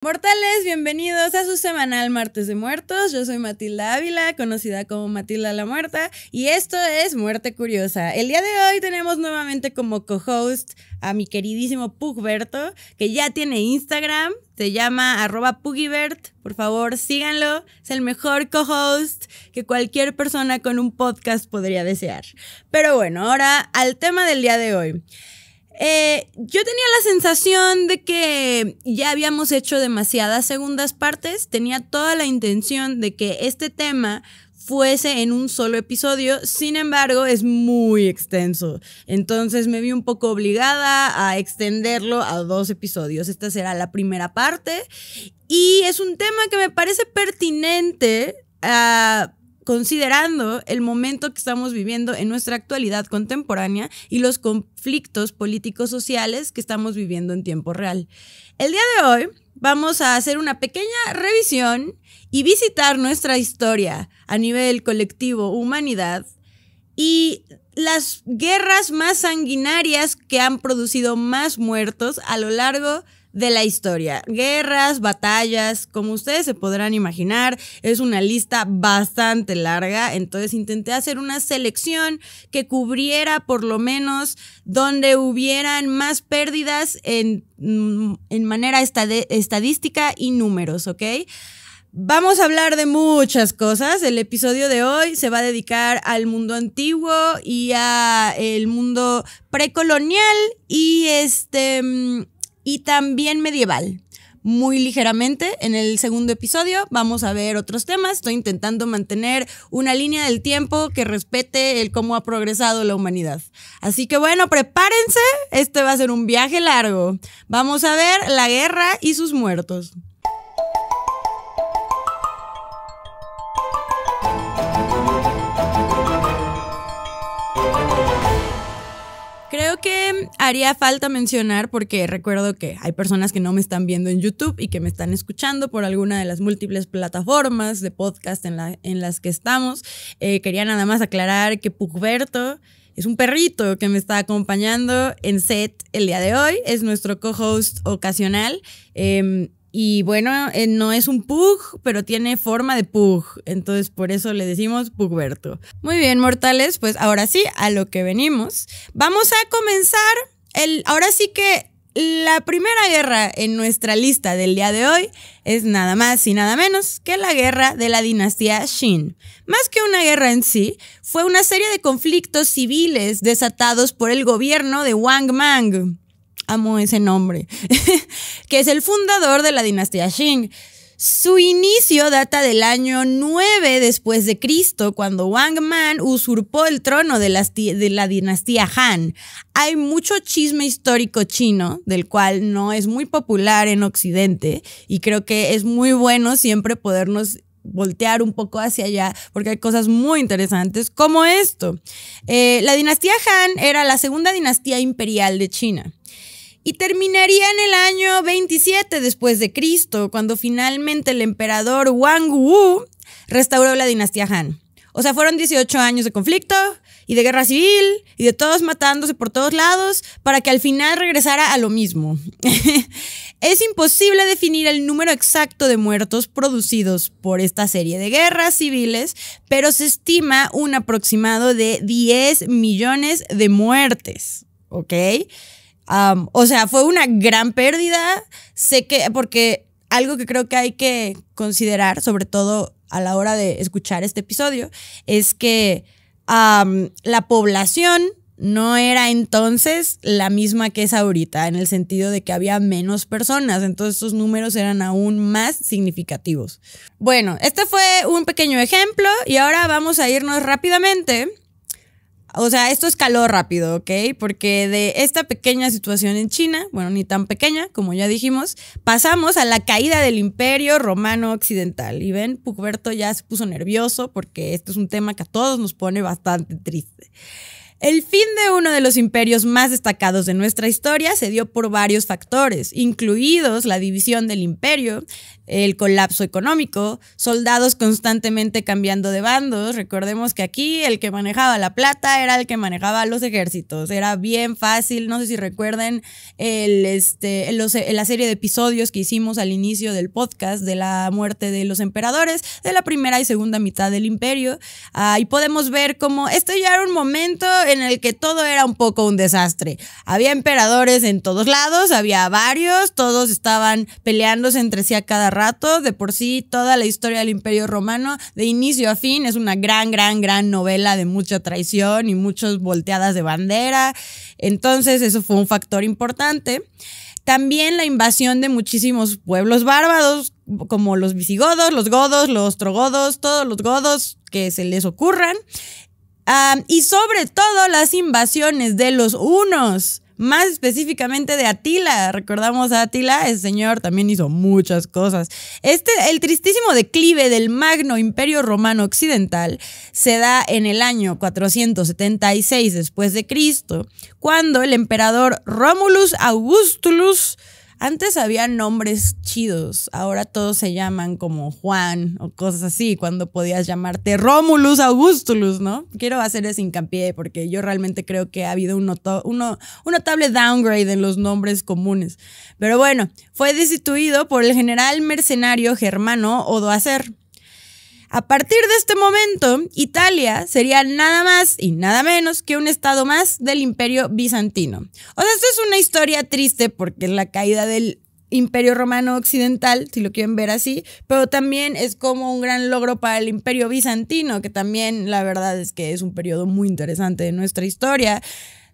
Mortales, bienvenidos a su semanal Martes de Muertos. Yo soy Matilda Ávila, conocida como Matilda la Muerta, y esto es Muerte Curiosa. El día de hoy tenemos nuevamente como co-host a mi queridísimo Pugberto, que ya tiene Instagram, se llama @Pugibert. Por favor, síganlo, es el mejor co-host que cualquier persona con un podcast podría desear. Pero bueno, ahora al tema del día de hoy. Yo tenía la sensación de que ya habíamos hecho demasiadas segundas partes. Tenía toda la intención de que este tema fuese en un solo episodio. Sin embargo, es muy extenso. Entonces me vi un poco obligada a extenderlo a 2 episodios. Esta será la primera parte. Y es un tema que me parece pertinente considerando el momento que estamos viviendo en nuestra actualidad contemporánea y los conflictos políticos sociales que estamos viviendo en tiempo real. El día de hoy vamos a hacer una pequeña revisión y visitar nuestra historia a nivel colectivo humanidad y las guerras más sanguinarias que han producido más muertos a lo largo de la historia. Guerras, batallas, como ustedes se podrán imaginar, es una lista bastante larga, entonces intenté hacer una selección que cubriera por lo menos donde hubieran más pérdidas en manera estadística y números, ¿ok? Vamos a hablar de muchas cosas. El episodio de hoy se va a dedicar al mundo antiguo y a el mundo precolonial y también medieval. Muy ligeramente, en el segundo episodio vamos a ver otros temas. Estoy intentando mantener una línea del tiempo que respete el cómo ha progresado la humanidad. Así que bueno, prepárense, este va a ser un viaje largo. Vamos a ver la guerra y sus muertos. Creo que haría falta mencionar, porque recuerdo que hay personas que no me están viendo en YouTube y que me están escuchando por alguna de las múltiples plataformas de podcast en las que estamos. Quería nada más aclarar que Pugberto es un perrito que me está acompañando en set el día de hoy. Es nuestro co-host ocasional. Y bueno, no es un pug, pero tiene forma de pug. Entonces por eso le decimos Pugberto. Muy bien, mortales, pues ahora sí, a lo que venimos. Vamos a comenzar ahora sí que la primera guerra en nuestra lista del día de hoy es nada más y nada menos que la guerra de la dinastía Qin. Más que una guerra en sí, fue una serie de conflictos civiles desatados por el gobierno de Wang Mang. Amo ese nombre, que es el fundador de la dinastía Qin. Su inicio data del año 9 después de Cristo, cuando Wang Mang usurpó el trono de la dinastía Han. Hay mucho chisme histórico chino, del cual no es muy popular en Occidente, y creo que es muy bueno siempre podernos voltear un poco hacia allá, porque hay cosas muy interesantes como esto. La dinastía Han era la segunda dinastía imperial de China. Y terminaría en el año 27 después de Cristo, cuando finalmente el emperador Wang Wu restauró la dinastía Han. O sea, fueron 18 años de conflicto y de guerra civil y de todos matándose por todos lados para que al final regresara a lo mismo. Es imposible definir el número exacto de muertos producidos por esta serie de guerras civiles, pero se estima un aproximado de 10 millones de muertes, ¿ok? O sea, fue una gran pérdida. Sé que, porque algo que creo que hay que considerar, sobre todo a la hora de escuchar este episodio, es que la población no era entonces la misma que es ahorita, en el sentido de que había menos personas, entonces esos números eran aún más significativos. Bueno, este fue un pequeño ejemplo y ahora vamos a irnos rápidamente. O sea, esto escaló rápido, ¿ok? Porque de esta pequeña situación en China, bueno, ni tan pequeña, como ya dijimos, pasamos a la caída del Imperio Romano Occidental. Y ven, Pugberto ya se puso nervioso porque esto es un tema que a todos nos pone bastante triste. El fin de uno de los imperios más destacados de nuestra historia se dio por varios factores, incluidos la división del imperio el colapso económico, soldados constantemente cambiando de bandos. Recordemos que aquí el que manejaba la plata era el que manejaba los ejércitos. Era bien fácil, no sé si recuerden la serie de episodios que hicimos al inicio del podcast de la muerte de los emperadores, de la primera y segunda mitad del imperio. Y podemos ver cómo esto ya era un momento en el que todo era un poco un desastre. Había emperadores en todos lados, había varios, todos estaban peleándose entre sí a cada rato. De por sí, toda la historia del Imperio Romano, de inicio a fin, es una gran novela de mucha traición y muchas volteadas de bandera. Entonces, eso fue un factor importante. También la invasión de muchísimos pueblos bárbaros, como los visigodos, los godos, los ostrogodos, todos los godos que se les ocurran. Y sobre todo las invasiones de los hunos, más específicamente de Atila. Recordamos a Atila, ese señor también hizo muchas cosas. El tristísimo declive del Magno Imperio Romano Occidental se da en el año 476 después de Cristo, cuando el emperador Romulus Augustulus, antes había nombres chidos, ahora todos se llaman como Juan o cosas así, cuando podías llamarte Romulus Augustulus, ¿no? Quiero hacer ese hincapié porque yo realmente creo que ha habido un notable downgrade en los nombres comunes. Pero bueno, fue destituido por el general mercenario germano Odoacer. A partir de este momento, Italia sería nada más y nada menos que un estado más del Imperio Bizantino. O sea, esto es una historia triste porque es la caída del Imperio Romano Occidental, si lo quieren ver así, pero también es como un gran logro para el Imperio Bizantino, que también la verdad es que es un periodo muy interesante de nuestra historia,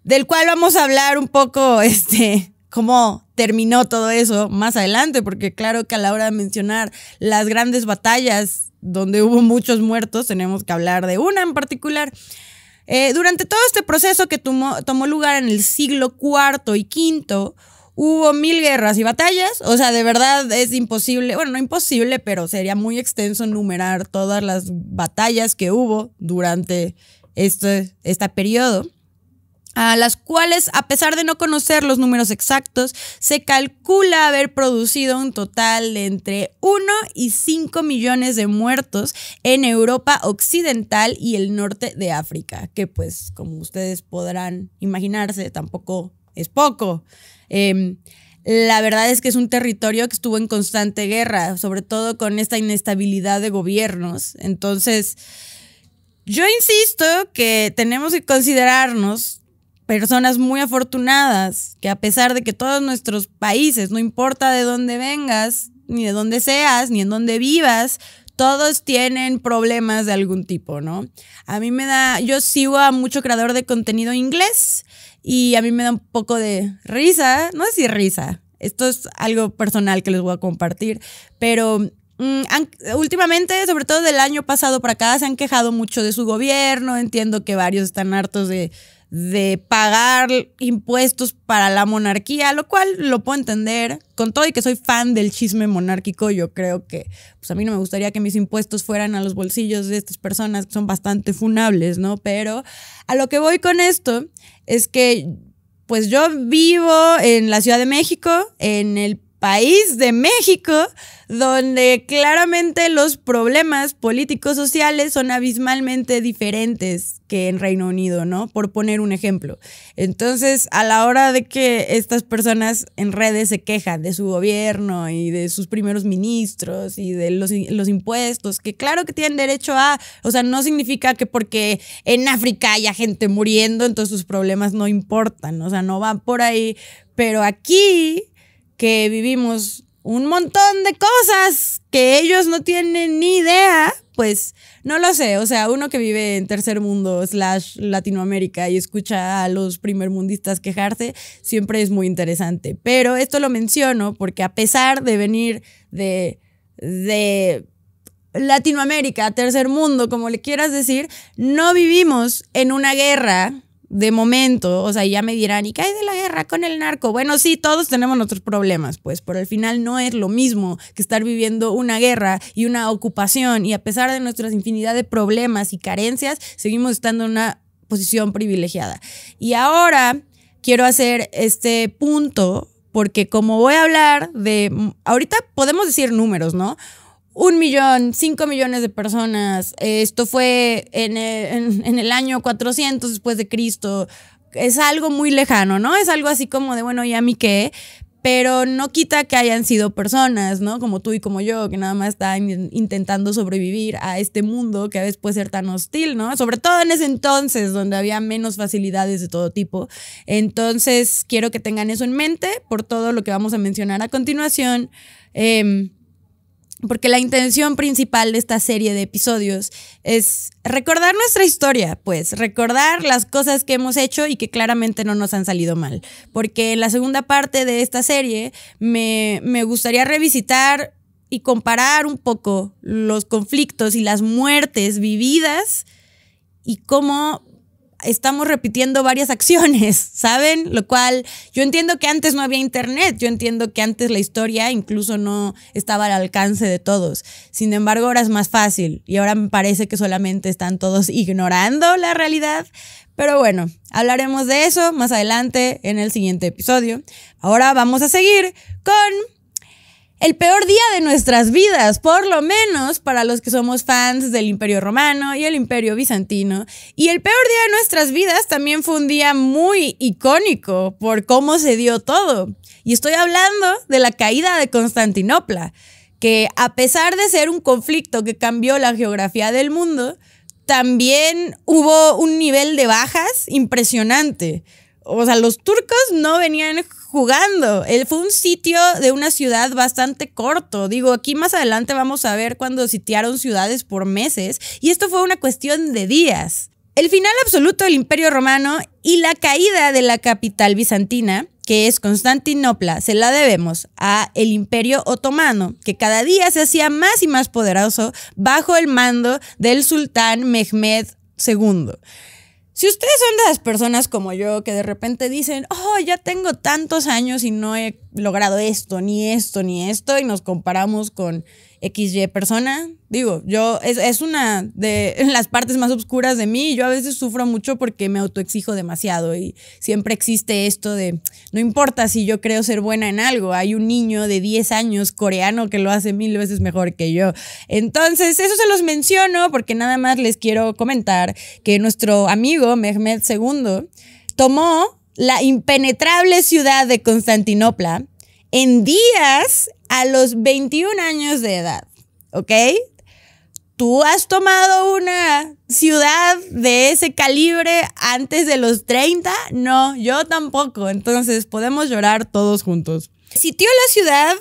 del cual vamos a hablar un poco, cómo terminó todo eso más adelante, porque claro que a la hora de mencionar las grandes batallas donde hubo muchos muertos, tenemos que hablar de una en particular. Durante todo este proceso que tomó lugar en el siglo IV y V, hubo 1000 guerras y batallas. O sea, de verdad es imposible, bueno, no imposible, pero sería muy extenso enumerar todas las batallas que hubo durante este periodo, a las cuales, a pesar de no conocer los números exactos, se calcula haber producido un total de entre 1 y 5 millones de muertos en Europa Occidental y el norte de África, que pues, como ustedes podrán imaginarse, tampoco es poco. La verdad es que es un territorio que estuvo en constante guerra, sobre todo con esta inestabilidad de gobiernos. Entonces, yo insisto que tenemos que considerarnos personas muy afortunadas, que a pesar de que todos nuestros países, no importa de dónde vengas, ni de dónde seas, ni en dónde vivas, todos tienen problemas de algún tipo, ¿no? Yo sigo a mucho creador de contenido inglés y a mí me da un poco de risa, no sé si risa, esto es algo personal que les voy a compartir, pero últimamente, sobre todo del año pasado para acá, se han quejado mucho de su gobierno. Entiendo que varios están hartos de pagar impuestos para la monarquía, lo cual lo puedo entender. Con todo y que soy fan del chisme monárquico, yo creo que pues a mí no me gustaría que mis impuestos fueran a los bolsillos de estas personas que son bastante funables, ¿no? Pero a lo que voy con esto es que pues yo vivo en la Ciudad de México, en el país de México, donde claramente los problemas políticos sociales son abismalmente diferentes que en Reino Unido, ¿no? Por poner un ejemplo. Entonces, a la hora de que estas personas en redes se quejan de su gobierno y de sus primeros ministros y de los impuestos, que claro que tienen derecho a, o sea, no significa que porque en África haya gente muriendo, entonces sus problemas no importan, o sea, no van por ahí. Pero aquí, que vivimos un montón de cosas que ellos no tienen ni idea, pues no lo sé. O sea, uno que vive en tercer mundo / Latinoamérica y escucha a los primermundistas quejarse, siempre es muy interesante. Pero esto lo menciono porque a pesar de venir de Latinoamérica, tercer mundo, como le quieras decir, no vivimos en una guerra de momento. O sea, ya me dirán, ¿y qué hay de la guerra con el narco? Bueno, sí, todos tenemos nuestros problemas, pues, pero al final no es lo mismo que estar viviendo una guerra y una ocupación, y a pesar de nuestras infinidad de problemas y carencias, seguimos estando en una posición privilegiada. Y ahora quiero hacer este punto porque como voy a hablar de, ahorita podemos decir números, ¿no? 1 millón, 5 millones de personas, esto fue en el año 400 después de Cristo, es algo muy lejano, ¿no? Es algo así como de, bueno, ¿y a mí qué? Pero no quita que hayan sido personas, ¿no? Como tú y como yo, que nada más están intentando sobrevivir a este mundo que a veces puede ser tan hostil, ¿no? Sobre todo en ese entonces, donde había menos facilidades de todo tipo. Entonces, quiero que tengan eso en mente por todo lo que vamos a mencionar a continuación. Porque la intención principal de esta serie de episodios es recordar nuestra historia, pues recordar las cosas que hemos hecho y que claramente no nos han salido mal. Porque en la segunda parte de esta serie me gustaría revisitar y comparar un poco los conflictos y las muertes vividas y cómo estamos repitiendo varias acciones, ¿saben? Lo cual yo entiendo que antes no había internet, yo entiendo que antes la historia incluso no estaba al alcance de todos. Sin embargo, ahora es más fácil y ahora me parece que solamente están todos ignorando la realidad. Pero bueno, hablaremos de eso más adelante en el siguiente episodio. Ahora vamos a seguir con el peor día de nuestras vidas, por lo menos para los que somos fans del Imperio Romano y el Imperio Bizantino. Y el peor día de nuestras vidas también fue un día muy icónico por cómo se dio todo. Y estoy hablando de la caída de Constantinopla, que a pesar de ser un conflicto que cambió la geografía del mundo, también hubo un nivel de bajas impresionante. O sea, los turcos no venían jugando. Fue un sitio de una ciudad bastante corto. Digo, aquí más adelante vamos a ver cuando sitiaron ciudades por meses. Y esto fue una cuestión de días. El final absoluto del Imperio Romano y la caída de la capital bizantina, que es Constantinopla, se la debemos a el Imperio Otomano, que cada día se hacía más y más poderoso bajo el mando del sultán Mehmed II. Si ustedes son de las personas como yo que de repente dicen, oh, ya tengo tantos años y no he logrado esto, ni esto, ni esto, y nos comparamos con XY persona, digo, yo es una de las partes más oscuras de mí. Yo a veces sufro mucho porque me autoexijo demasiado y siempre existe esto de, no importa si yo creo ser buena en algo, hay un niño de 10 años coreano que lo hace 1000 veces mejor que yo. Entonces, eso se los menciono porque nada más les quiero comentar que nuestro amigo Mehmed II tomó la impenetrable ciudad de Constantinopla en días a los 21 años de edad, ¿ok? ¿Tú has tomado una ciudad de ese calibre antes de los 30? No, yo tampoco. Entonces podemos llorar todos juntos. Sitió la ciudad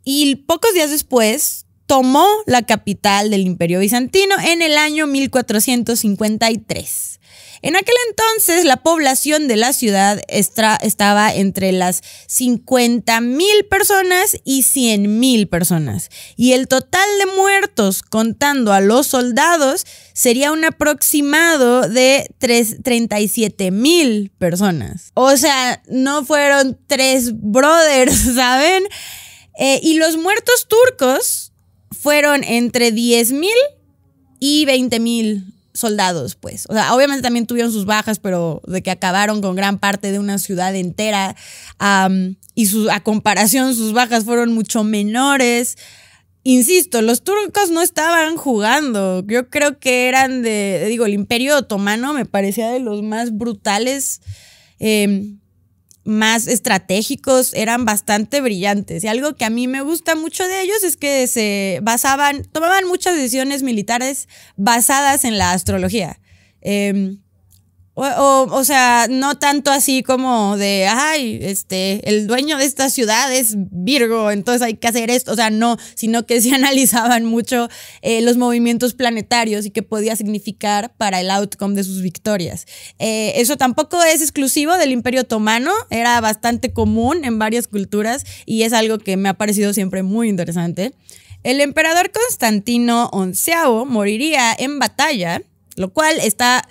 y pocos días después tomó la capital del Imperio Bizantino en el año 1453. En aquel entonces, la población de la ciudad estaba entre las 50,000 personas y 100,000 personas. Y el total de muertos, contando a los soldados, sería un aproximado de 37,000 personas. O sea, no fueron 3 brothers, ¿saben? Y los muertos turcos fueron entre 10,000 y 20,000 soldados, pues. O sea, obviamente también tuvieron sus bajas, pero de que acabaron con gran parte de una ciudad entera, y a comparación sus bajas fueron mucho menores. Insisto, los turcos no estaban jugando. Yo creo que eran digo, el Imperio Otomano me parecía de los más brutales, más estratégicos, eran bastante brillantes. Y algo que a mí me gusta mucho de ellos es que tomaban muchas decisiones militares basadas en la astrología. O sea, no tanto así como de, ay, el dueño de esta ciudad es Virgo, entonces hay que hacer esto. O sea, no, sino que se analizaban mucho los movimientos planetarios y qué podía significar para el outcome de sus victorias. Eso tampoco es exclusivo del Imperio Otomano, era bastante común en varias culturas y es algo que me ha parecido siempre muy interesante. El emperador Constantino XI moriría en batalla, lo cual es otra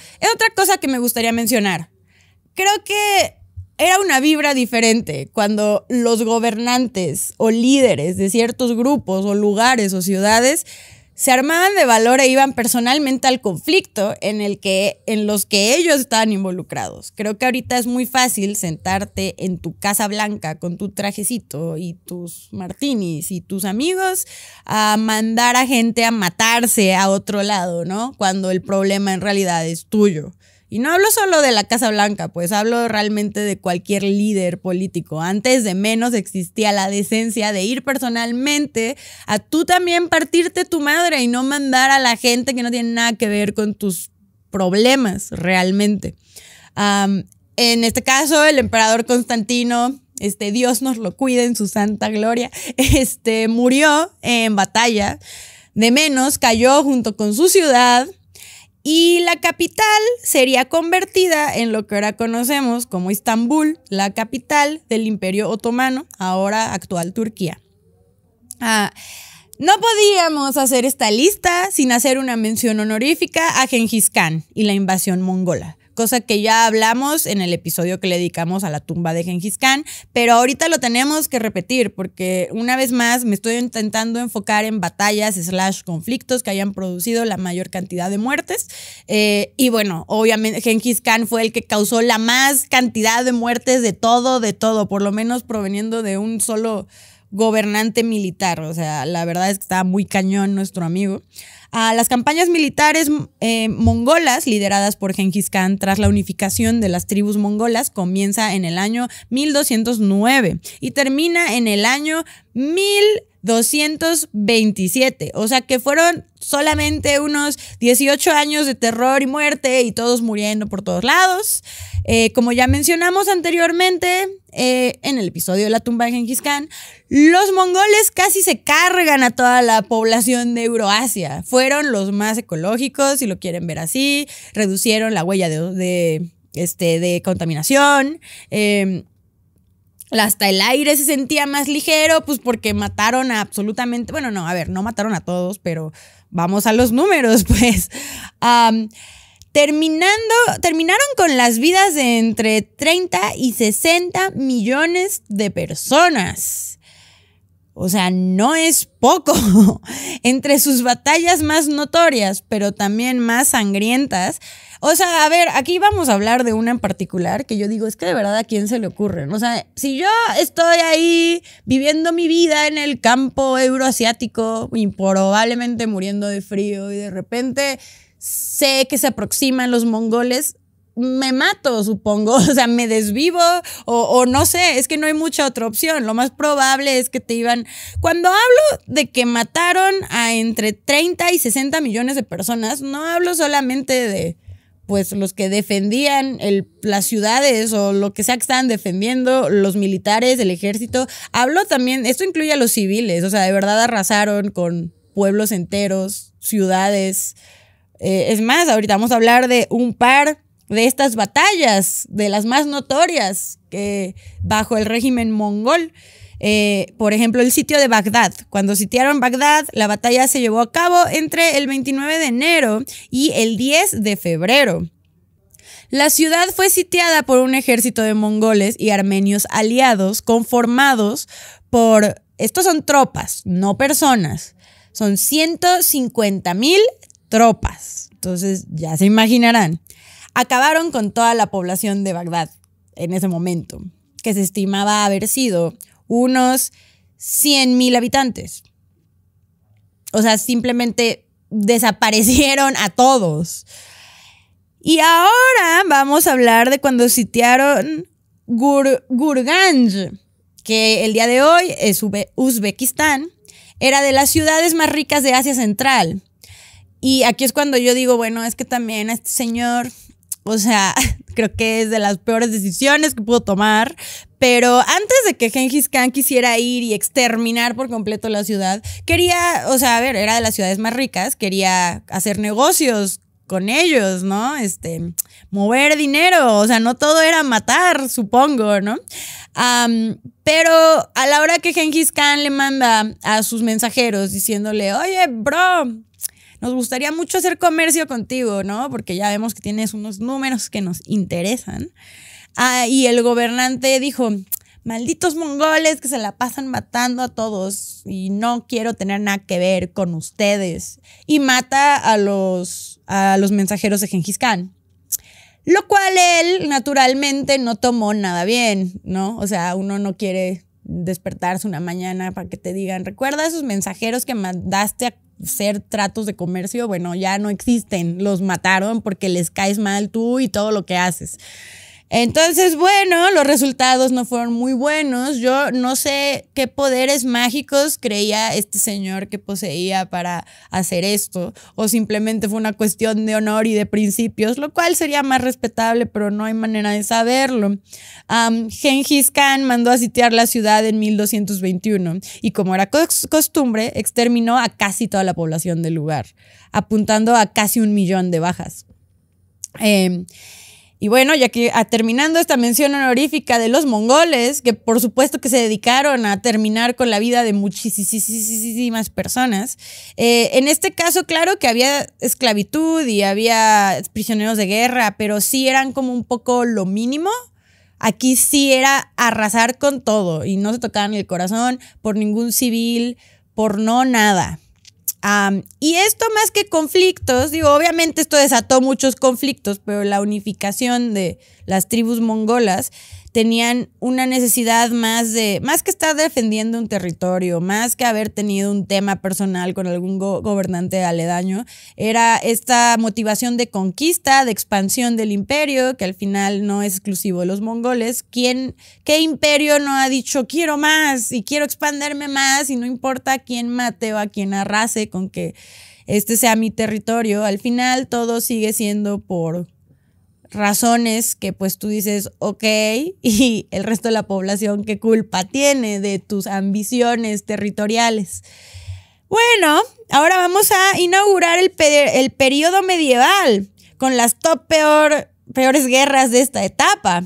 cosa que me gustaría mencionar. Creo que era una vibra diferente cuando los gobernantes o líderes de ciertos grupos o lugares o ciudades se armaban de valor e iban personalmente al conflicto en los que ellos estaban involucrados. Creo que ahorita es muy fácil sentarte en tu Casa Blanca con tu trajecito y tus martinis y tus amigos a mandar a gente a matarse a otro lado, ¿no? Cuando el problema en realidad es tuyo. Y no hablo solo de la Casa Blanca, pues hablo realmente de cualquier líder político. Antes de menos existía la decencia de ir personalmente a tú también partirte tu madre y no mandar a la gente que no tiene nada que ver con tus problemas realmente. En este caso, el emperador Constantino, Dios nos lo cuide en su santa gloria, murió en batalla. De menos, cayó junto con su ciudad. Y la capital sería convertida en lo que ahora conocemos como Istambul, la capital del Imperio Otomano, ahora actual Turquía. No podíamos hacer esta lista sin hacer una mención honorífica a Gengis Khan y la invasión mongola, cosa que ya hablamos en el episodio que le dedicamos a la tumba de Gengis Khan, pero ahorita lo tenemos que repetir porque una vez más me estoy intentando enfocar en batallas / conflictos que hayan producido la mayor cantidad de muertes. Y bueno, obviamente Gengis Khan fue el que causó la más cantidad de muertes de todo, por lo menos proveniendo de un solo gobernante militar. O sea, la verdad es que estaba muy cañón nuestro amigo. Las campañas militares mongolas lideradas por Gengis Khan tras la unificación de las tribus mongolas comienza en el año 1209 y termina en el año 1227. O sea que fueron solamente unos 18 años de terror y muerte y todos muriendo por todos lados. Como ya mencionamos anteriormente en el episodio de la tumba de Gengis Khan, los mongoles casi se cargan a toda la población de Euroasia. Fueron los más ecológicos, si lo quieren ver así, reducieron la huella de contaminación. Hasta el aire se sentía más ligero, pues porque mataron a absolutamente, bueno, no, a ver, no mataron a todos, pero vamos a los números, pues. Terminaron con las vidas de entre 30 y 60 millones de personas. O sea, no es poco. Entre sus batallas más notorias, pero también más sangrientas. O sea, a ver, aquí vamos a hablar de una en particular que yo digo, es que de verdad, ¿a quién se le ocurre? O sea, si yo estoy ahí viviendo mi vida en el campo euroasiático y probablemente muriendo de frío y de repente sé que se aproximan los mongoles, me mato, supongo, o sea, me desvivo o no sé, es que no hay mucha otra opción. Lo más probable es que te iban... Cuando hablo de que mataron a entre 30 y 60 millones de personas, no hablo solamente de pues los que defendían las ciudades o lo que sea que estaban defendiendo, los militares, el ejército. Hablo también, esto incluye a los civiles, o sea, de verdad arrasaron con pueblos enteros, ciudades. Es más, ahorita vamos a hablar de un par de estas batallas, de las más notorias que bajo el régimen mongol. Por ejemplo, el sitio de Bagdad. Cuando sitiaron Bagdad, la batalla se llevó a cabo entre el 29 de enero y el 10 de febrero. La ciudad fue sitiada por un ejército de mongoles y armenios aliados conformados por... Estos son tropas, no personas. Son 150,000 tropas. Entonces, ya se imaginarán. Acabaron con toda la población de Bagdad en ese momento, que se estimaba haber sido unos 100,000 habitantes. O sea, simplemente desaparecieron a todos. Y ahora vamos a hablar de cuando sitiaron Gurganj, que el día de hoy es Uzbekistán. Era de las ciudades más ricas de Asia Central. Y aquí es cuando yo digo, bueno, es que también a este señor, o sea, creo que es de las peores decisiones que pudo tomar. Pero antes de que Gengis Khan quisiera ir y exterminar por completo la ciudad, quería, o sea, a ver, era de las ciudades más ricas, quería hacer negocios con ellos, ¿no? Mover dinero, o sea, no todo era matar, supongo, ¿no? Pero a la hora que Gengis Khan le manda a sus mensajeros diciéndole, oye, bro, nos gustaría mucho hacer comercio contigo, ¿no? Porque ya vemos que tienes unos números que nos interesan. Y el gobernante dijo, malditos mongoles que se la pasan matando a todos y no quiero tener nada que ver con ustedes. Y mata a los mensajeros de Gengis Khan. Lo cual él, naturalmente, no tomó nada bien, ¿no? O sea, uno no quiere despertarse una mañana para que te digan, ¿recuerda esos mensajeros que mandaste a hacer tratos de comercio? Bueno, ya no existen, los mataron porque les caes mal tú y todo lo que haces. Entonces, bueno, los resultados no fueron muy buenos. Yo no sé qué poderes mágicos creía este señor que poseía para hacer esto, o simplemente fue una cuestión de honor y de principios, lo cual sería más respetable, pero no hay manera de saberlo. Gengis Khan mandó a sitiar la ciudad en 1221 y, como era costumbre, exterminó a casi toda la población del lugar, apuntando a casi 1 millón de bajas. Y bueno, ya que terminando esta mención honorífica de los mongoles, que por supuesto que se dedicaron a terminar con la vida de muchísimas personas, en este caso, claro que había esclavitud y había prisioneros de guerra, pero sí eran como un poco lo mínimo. Aquí sí era arrasar con todo y no se tocaban el corazón por ningún civil, por no nada. Y esto, más que conflictos, digo, obviamente esto desató muchos conflictos, pero la unificación de las tribus mongolas tenían una necesidad más que estar defendiendo un territorio, más que haber tenido un tema personal con algún gobernante aledaño, era esta motivación de conquista, de expansión del imperio, que al final no es exclusivo de los mongoles. ¿Qué imperio no ha dicho quiero más y quiero expanderme más y no importa a quién mate o a quién arrase con que este sea mi territorio? Al final todo sigue siendo por razones que pues tú dices, ok, y el resto de la población, ¿qué culpa tiene de tus ambiciones territoriales? Bueno, ahora vamos a inaugurar el periodo medieval con las peores guerras de esta etapa.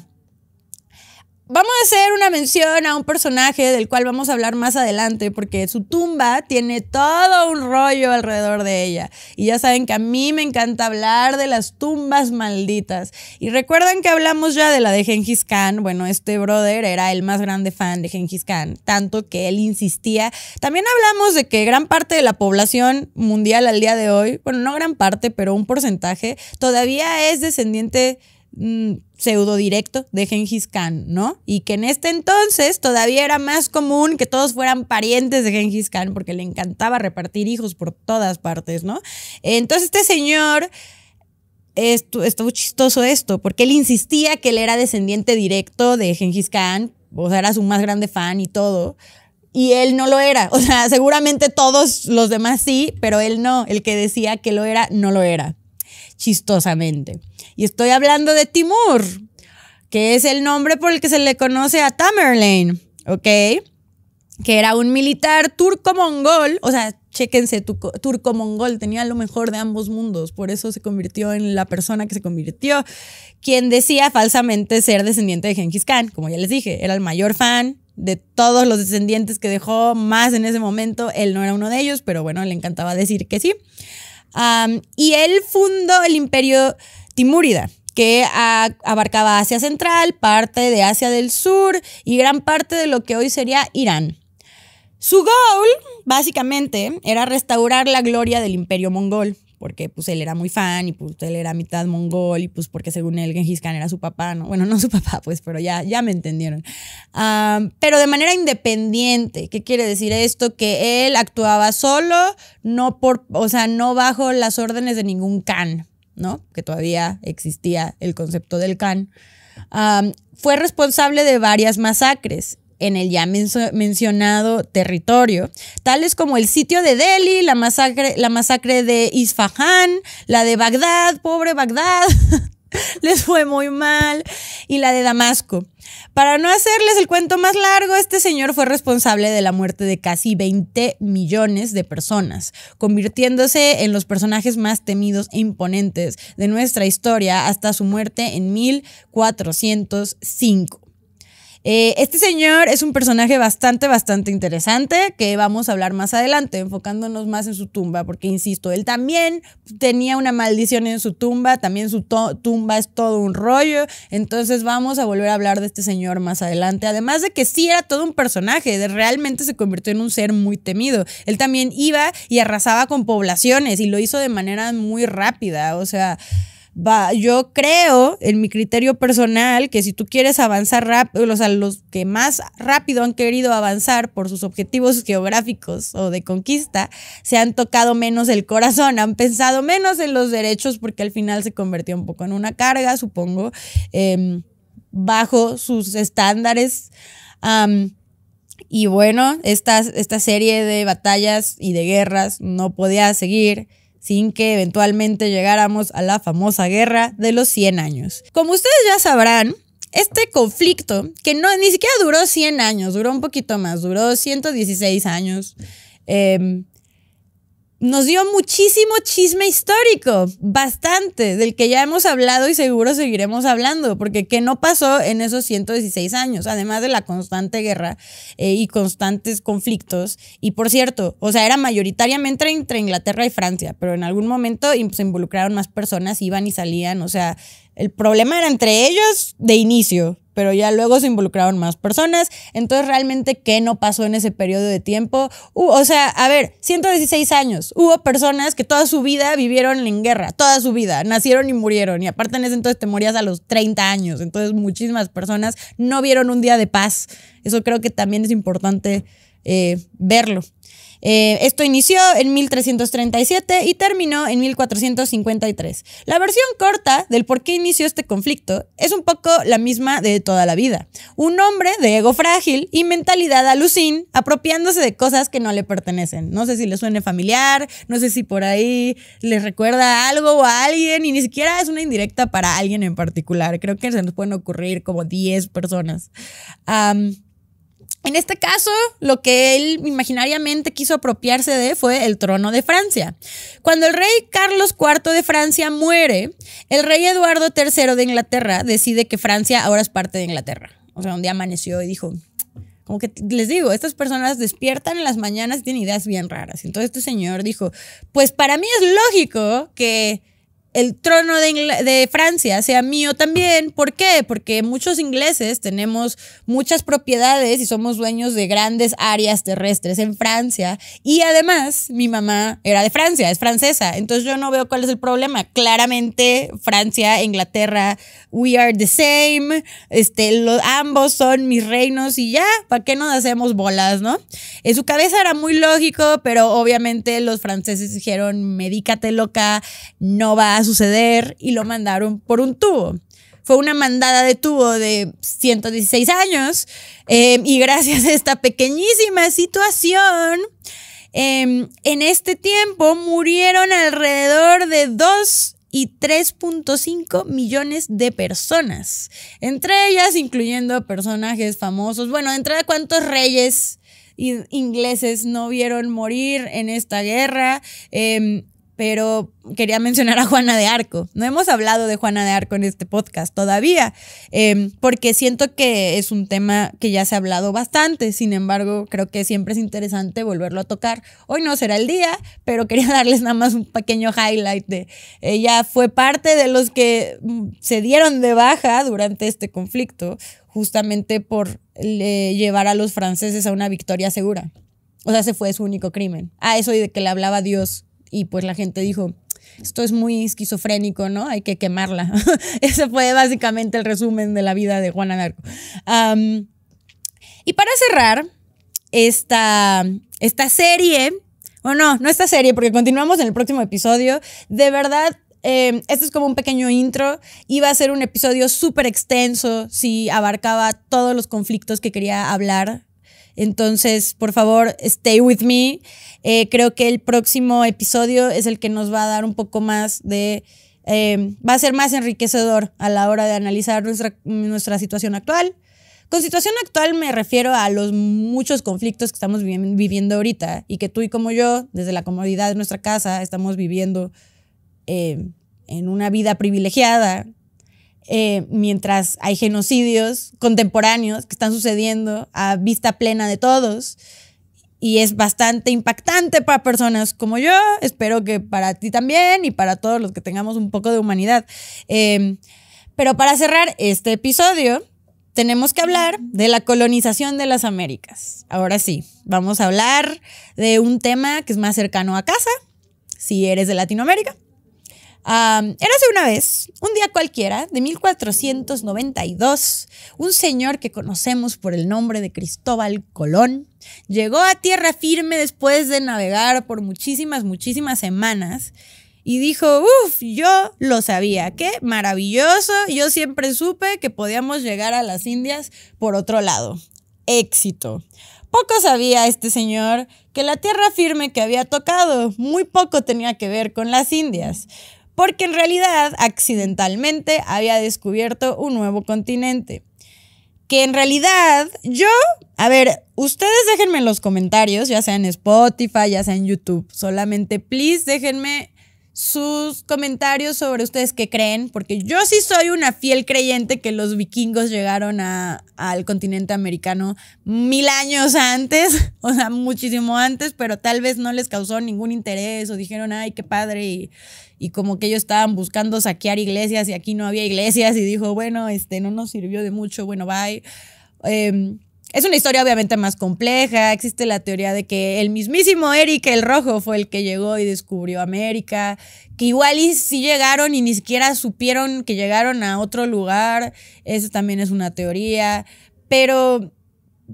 Vamos a hacer una mención a un personaje del cual vamos a hablar más adelante, porque su tumba tiene todo un rollo alrededor de ella. Y ya saben que a mí me encanta hablar de las tumbas malditas. Y recuerdan que hablamos ya de la de Gengis Khan. Bueno, este brother era el más grande fan de Gengis Khan, tanto que él insistía. También hablamos de que gran parte de la población mundial al día de hoy, bueno, no gran parte, pero un porcentaje, todavía es descendiente pseudo directo de Gengis Khan, ¿no? Y que en este entonces todavía era más común que todos fueran parientes de Gengis Khan porque le encantaba repartir hijos por todas partes, ¿no? Entonces este señor, estuvo chistoso esto, porque él insistía que él era descendiente directo de Gengis Khan, o sea, era su más grande fan y todo, y él no lo era. O sea, seguramente todos los demás sí, pero él no. El que decía que lo era, no lo era. Chistosamente. Y estoy hablando de Timur, que es el nombre por el que se le conoce a Tamerlane, ¿ok? Que era un militar turco-mongol, o sea, chéquense, turco-mongol, tenía lo mejor de ambos mundos, por eso se convirtió en la persona que se convirtió, quien decía falsamente ser descendiente de Gengis Khan. Como ya les dije, era el mayor fan de todos los descendientes que dejó, más en ese momento. Él no era uno de ellos, pero bueno, le encantaba decir que sí. Y él fundó el imperio timúrida, que abarcaba Asia Central, parte de Asia del Sur y gran parte de lo que hoy sería Irán. Su goal, básicamente, era restaurar la gloria del imperio mongol, porque pues él era muy fan y pues él era mitad mongol y pues porque según él Gengis Khan era su papá, ¿no? Bueno, no su papá, pues, pero ya me entendieron. Pero de manera independiente. ¿Qué quiere decir esto? Que él actuaba solo, no bajo las órdenes de ningún Khan, ¿no? Que todavía existía el concepto del Khan. Fue responsable de varias masacres en el ya mencionado territorio, tales como el sitio de Delhi, la masacre de Isfahán, la de Bagdad, pobre Bagdad, les fue muy mal, y la de Damasco. Para no hacerles el cuento más largo, este señor fue responsable de la muerte de casi 20 millones de personas, convirtiéndose en los personajes más temidos e imponentes de nuestra historia hasta su muerte en 1405. Este señor es un personaje bastante interesante que vamos a hablar más adelante, enfocándonos más en su tumba, porque insisto, él también tenía una maldición en su tumba, también su tumba es todo un rollo, entonces vamos a volver a hablar de este señor más adelante, además de que sí era todo un personaje, realmente se convirtió en un ser muy temido. Él también iba y arrasaba con poblaciones y lo hizo de manera muy rápida, o sea... yo creo, en mi criterio personal, que si tú quieres avanzar rápido, o sea, los que más rápido han querido avanzar por sus objetivos geográficos o de conquista, se han tocado menos el corazón, han pensado menos en los derechos porque al final se convirtió un poco en una carga, supongo, bajo sus estándares. Y bueno, esta serie de batallas y de guerras no podía seguir sin que eventualmente llegáramos a la famosa guerra de los 100 años. Como ustedes ya sabrán, este conflicto, que ni siquiera duró 100 años, duró un poquito más, duró 116 años, nos dio muchísimo chisme histórico, bastante, del que ya hemos hablado y seguro seguiremos hablando, porque ¿qué no pasó en esos 116 años? Además de la constante guerra y constantes conflictos. Y por cierto, o sea, era mayoritariamente entre Inglaterra y Francia, pero en algún momento se involucraron más personas, iban y salían, o sea, el problema era entre ellos de inicio, pero ya luego se involucraron más personas. Entonces, realmente, ¿qué no pasó en ese periodo de tiempo? O sea, a ver, 116 años. Hubo personas que toda su vida vivieron en guerra, toda su vida, nacieron y murieron. Y aparte en ese entonces te morías a los 30 años. Entonces, muchísimas personas no vieron un día de paz. Eso creo que también es importante verlo. Esto inició en 1337 y terminó en 1453. La versión corta del por qué inició este conflicto es un poco la misma de toda la vida. Un hombre de ego frágil y mentalidad alucin, apropiándose de cosas que no le pertenecen. No sé si le suene familiar, no sé si por ahí les recuerda algo o a alguien, y ni siquiera es una indirecta para alguien en particular. Creo que se nos pueden ocurrir como 10 personas. En este caso, lo que él imaginariamente quiso apropiarse de fue el trono de Francia. Cuando el rey Carlos IV de Francia muere, el rey Eduardo III de Inglaterra decide que Francia ahora es parte de Inglaterra. O sea, un día amaneció y dijo, como que les digo, estas personas despiertan en las mañanas y tienen ideas bien raras. Entonces este señor dijo, pues para mí es lógico que el trono de Francia sea mío también. ¿Por qué? Porque muchos ingleses tenemos muchas propiedades y somos dueños de grandes áreas terrestres en Francia. Y además, mi mamá era de Francia, es francesa. Entonces yo no veo cuál es el problema. Claramente, Francia, Inglaterra, we are the same. Ambos son mis reinos y ya, ¿para qué nos hacemos bolas, no? En su cabeza era muy lógico, pero obviamente los franceses dijeron, medícate loca, no va a suceder, y lo mandaron por un tubo. Fue una mandada de tubo de 116 años y gracias a esta pequeñísima situación, en este tiempo murieron alrededor de 2 y 3.5 millones de personas, entre ellas incluyendo personajes famosos. Bueno, entre cuántos reyes ingleses no vieron morir en esta guerra, pero quería mencionar a Juana de Arco. No hemos hablado de Juana de Arco en este podcast todavía, porque siento que es un tema que ya se ha hablado bastante. Sin embargo, creo que siempre es interesante volverlo a tocar. Hoy no será el día, pero quería darles nada más un pequeño highlight de ella. Fue parte de los que se dieron de baja durante este conflicto, justamente por llevar a los franceses a una victoria segura. O sea, ese fue su único crimen. Eso y de que le hablaba a Dios. Y pues la gente dijo, esto es muy esquizofrénico, ¿no? Hay que quemarla. Ese fue básicamente el resumen de la vida de Juana de Arco. Y para cerrar esta serie, o no esta serie, porque continuamos en el próximo episodio, de verdad, este es como un pequeño intro. Iba a ser un episodio súper extenso si abarcaba todos los conflictos que quería hablar. Entonces, por favor, stay with me. Creo que el próximo episodio es el que nos va a dar un poco más de... va a ser más enriquecedor a la hora de analizar nuestra situación actual. Con situación actual me refiero a los muchos conflictos que estamos viviendo ahorita y que tú y como yo, desde la comodidad de nuestra casa, estamos viviendo en una vida privilegiada. mientras hay genocidios contemporáneos que están sucediendo a vista plena de todos. Y es bastante impactante para personas como yo. Espero que para ti también y para todos los que tengamos un poco de humanidad. Pero para cerrar este episodio, tenemos que hablar de la colonización de las Américas. Ahora sí, vamos a hablar de un tema que es más cercano a casa, si eres de Latinoamérica. Érase una vez, un día cualquiera, de 1492, un señor que conocemos por el nombre de Cristóbal Colón llegó a tierra firme después de navegar por muchísimas semanas y dijo, yo lo sabía, qué maravilloso, yo siempre supe que podíamos llegar a las Indias por otro lado. Éxito. Poco sabía este señor que la tierra firme que había tocado muy poco tenía que ver con las Indias, porque en realidad, accidentalmente, había descubierto un nuevo continente. Que en realidad, ustedes déjenme en los comentarios, ya sea en Spotify, ya sea en YouTube, solamente, please, déjenme sus comentarios sobre ustedes qué creen, porque yo sí soy una fiel creyente que los vikingos llegaron al continente americano 1000 años antes, o sea, muchísimo antes, pero tal vez no les causó ningún interés o dijeron, ay, qué padre, y como que ellos estaban buscando saquear iglesias y aquí no había iglesias y dijo, bueno, no nos sirvió de mucho, bueno, bye. Es una historia obviamente más compleja. Existe la teoría de que el mismísimo Eric el Rojo fue el que llegó y descubrió América, que igual y sí llegaron y ni siquiera supieron que llegaron a otro lugar. Eso también es una teoría, pero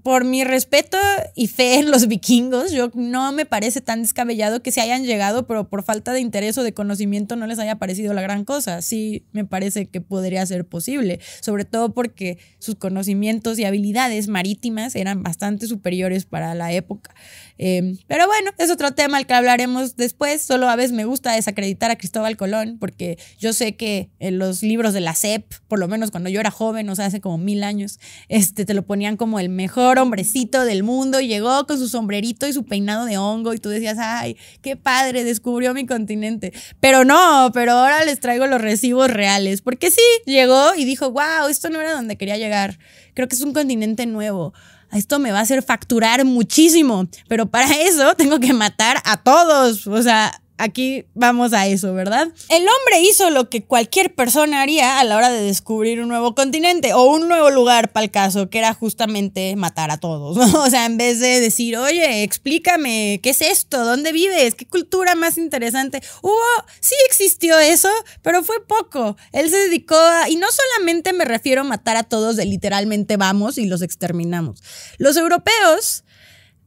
por mi respeto y fe en los vikingos, yo no me parece tan descabellado que se hayan llegado, pero por falta de interés o de conocimiento no les haya parecido la gran cosa. Sí me parece que podría ser posible, sobre todo porque sus conocimientos y habilidades marítimas eran bastante superiores para la época. Pero bueno, es otro tema al que hablaremos después. Solo a veces me gusta desacreditar a Cristóbal Colón, porque yo sé que en los libros de la SEP, por lo menos cuando yo era joven, o sea, hace como 1000 años, te lo ponían como el mejor hombrecito del mundo y llegó con su sombrerito y su peinado de hongo y tú decías, ay, qué padre, descubrió mi continente. Pero ahora les traigo los recibos reales, porque sí, llegó y dijo, wow, esto no era donde quería llegar, creo que es un continente nuevo. Esto me va a hacer facturar muchísimo, pero para eso tengo que matar a todos. O sea, aquí vamos a eso, ¿verdad? El hombre hizo lo que cualquier persona haría a la hora de descubrir un nuevo continente o un nuevo lugar para el caso, que era justamente matar a todos, ¿no? O sea, en vez de decir, oye, explícame, ¿qué es esto? ¿Dónde vives? ¿Qué cultura más interesante? Sí existió eso, pero fue poco. Él se dedicó y no solamente me refiero a matar a todos de literalmente vamos y los exterminamos. Los europeos,